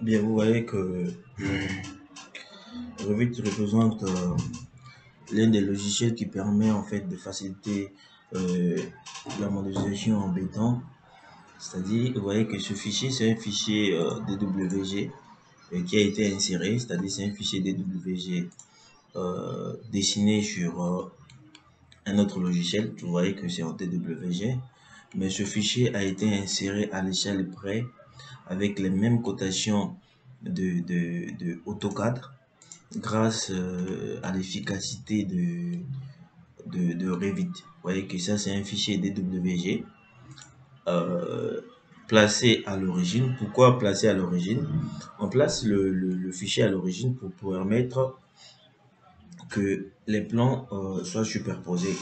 Bien, vous voyez que Revit représente l'un des logiciels qui permet en fait de faciliter euh, la modélisation en béton. C'est-à-dire, vous voyez que ce fichier, c'est un fichier DWG qui a été inséré, c'est-à-dire c'est un fichier DWG dessiné sur un autre logiciel. Vous voyez que c'est en DWG, mais ce fichier a été inséré à l'échelle près avec les mêmes cotations de AutoCAD grâce à l'efficacité de Revit. Vous voyez que ça, c'est un fichier DWG euh, placé à l'origine. Pourquoi placer à l'origine? On place le fichier à l'origine pour permettre que les plans soient superposés.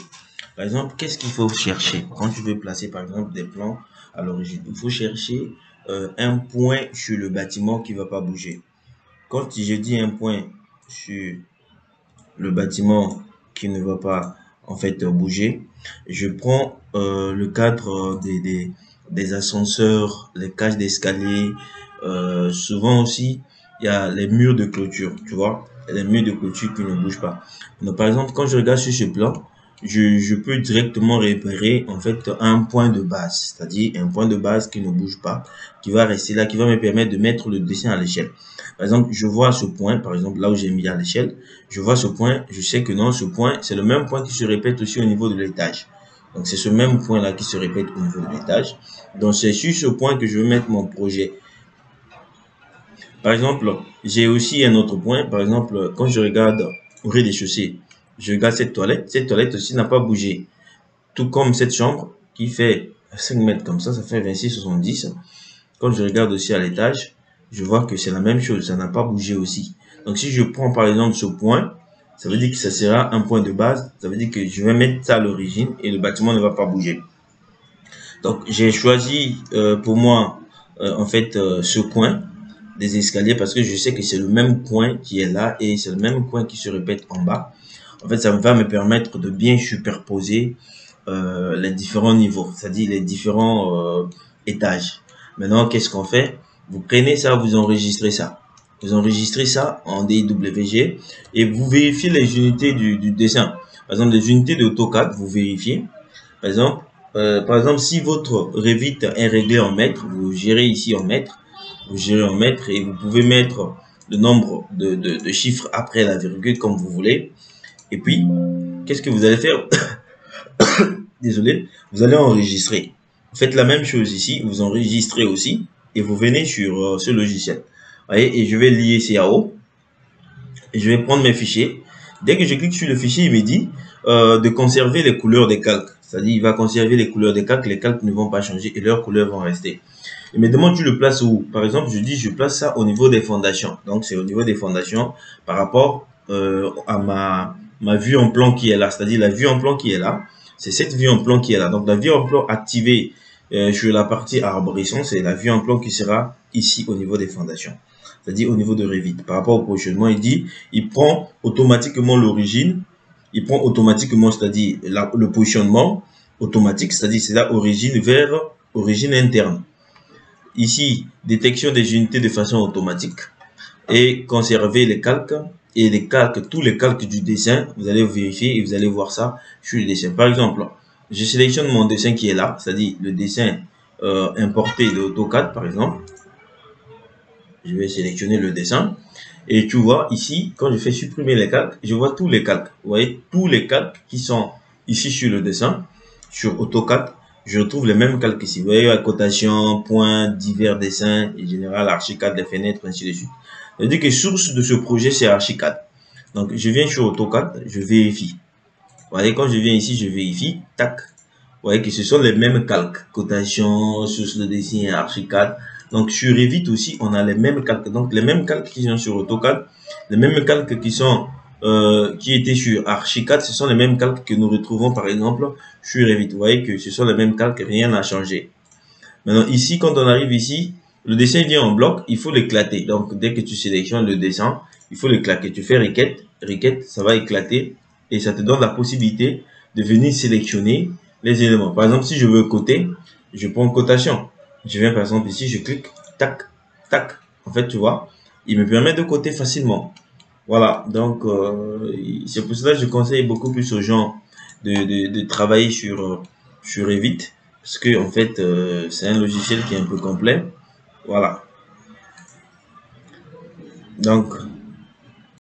Par exemple, qu'est-ce qu'il faut chercher quand tu veux placer par exemple des plans à l'origine? Il faut chercher un point sur le bâtiment qui ne va pas bouger. Quand je dis un point sur le bâtiment qui ne va pas en fait bouger, je prends le cadre des ascenseurs, les cages d'escalier, souvent aussi il y a les murs de clôture, tu vois, les murs de clôture qui ne bougent pas. Donc par exemple, quand je regarde sur ce plan, je peux directement repérer en fait un point de base, c'est-à-dire un point de base qui ne bouge pas, qui va rester là, qui va me permettre de mettre le dessin à l'échelle. Par exemple, je vois ce point, par exemple là où j'ai mis à l'échelle, je vois ce point, je sais que non, ce point, c'est le même point qui se répète aussi au niveau de l'étage. Donc c'est ce même point là qui se répète au niveau de l'étage. Donc c'est sur ce point que je vais mettre mon projet. Par exemple, j'ai aussi un autre point. Par exemple, quand je regarde au rez-de-chaussée, je regarde cette toilette. Cette toilette aussi n'a pas bougé. Tout comme cette chambre qui fait 5 mètres comme ça fait 26,70. Quand je regarde aussi à l'étage, je vois que c'est la même chose. Ça n'a pas bougé aussi. Donc si je prends par exemple ce point, ça veut dire que ça sera un point de base. Ça veut dire que je vais mettre ça à l'origine et le bâtiment ne va pas bouger. Donc j'ai choisi pour moi en fait ce coin des escaliers parce que je sais que c'est le même coin qui est là et c'est le même coin qui se répète en bas. En fait, ça va me permettre de bien superposer les différents niveaux, c'est-à-dire les différents étages. Maintenant, qu'est-ce qu'on fait? Vous prenez ça, vous enregistrez ça. Vous enregistrez ça en DWG et vous vérifiez les unités du dessin. Par exemple, les unités de AutoCAD, vous vérifiez. Par exemple, si votre Revit est réglé en mètres, vous gérez ici en mètres. Vous gérez en mètres et vous pouvez mettre le nombre de chiffres après la virgule comme vous voulez. Et puis, qu'est-ce que vous allez faire? Désolé, vous allez enregistrer. Vous faites la même chose ici, vous enregistrez aussi et vous venez sur ce logiciel. Vous voyez, et je vais lier CAO et je vais prendre mes fichiers. Dès que je clique sur le fichier, il me dit de conserver les couleurs des calques. C'est-à-dire, il va conserver les couleurs des calques, les calques ne vont pas changer et leurs couleurs vont rester. Il me demande tu le places où? Par exemple, je dis je place ça au niveau des fondations. Donc, c'est au niveau des fondations par rapport à ma vue en plan qui est là. C'est-à-dire la vue en plan qui est là. C'est cette vue en plan qui est là. Donc, la vue en plan activée sur la partie arborescence, c'est la vue en plan qui sera ici au niveau des fondations. C'est-à-dire au niveau de Revit. Par rapport au positionnement, il dit, il prend automatiquement l'origine, il prend automatiquement, c'est-à-dire le positionnement automatique, c'est-à-dire c'est la origine vers origine interne. Ici, détection des unités de façon automatique et conserver les calques et les calques, tous les calques du dessin, vous allez vérifier et vous allez voir ça sur le dessin. Par exemple, je sélectionne mon dessin qui est là, c'est-à-dire le dessin importé de AutoCAD par exemple. Je vais sélectionner le dessin et tu vois ici, quand je fais supprimer les calques, je vois tous les calques. Vous voyez, tous les calques qui sont ici sur le dessin, sur AutoCAD, je retrouve les mêmes calques ici. Vous voyez, la cotation, points, divers dessins, et général, Archicad, les fenêtres, ainsi de suite. Ça veut dire que source de ce projet, c'est Archicad. Donc, je viens sur AutoCAD, je vérifie. Vous voyez, quand je viens ici, je vérifie, tac. Vous voyez que ce sont les mêmes calques. Cotation, source de dessin, Archicad. Donc, sur Revit aussi, on a les mêmes calques. Donc, les mêmes calques qui sont sur AutoCAD, les mêmes calques qui étaient sur Archicad, ce sont les mêmes calques que nous retrouvons par exemple sur Revit. Vous voyez que ce sont les mêmes calques, rien n'a changé. Maintenant ici, quand on arrive ici, le dessin vient en bloc, il faut l'éclater. Donc dès que tu sélectionnes le dessin, il faut l'éclater. Tu fais requête, ça va éclater et ça te donne la possibilité de venir sélectionner les éléments. Par exemple, si je veux coter, je prends cotation. Je viens par exemple ici, je clique, tac, tac. En fait, tu vois, il me permet de coder facilement. Voilà, donc c'est pour cela que je conseille beaucoup plus aux gens de travailler sur Revit, parce que en fait, c'est un logiciel qui est un peu complet. Voilà. Donc,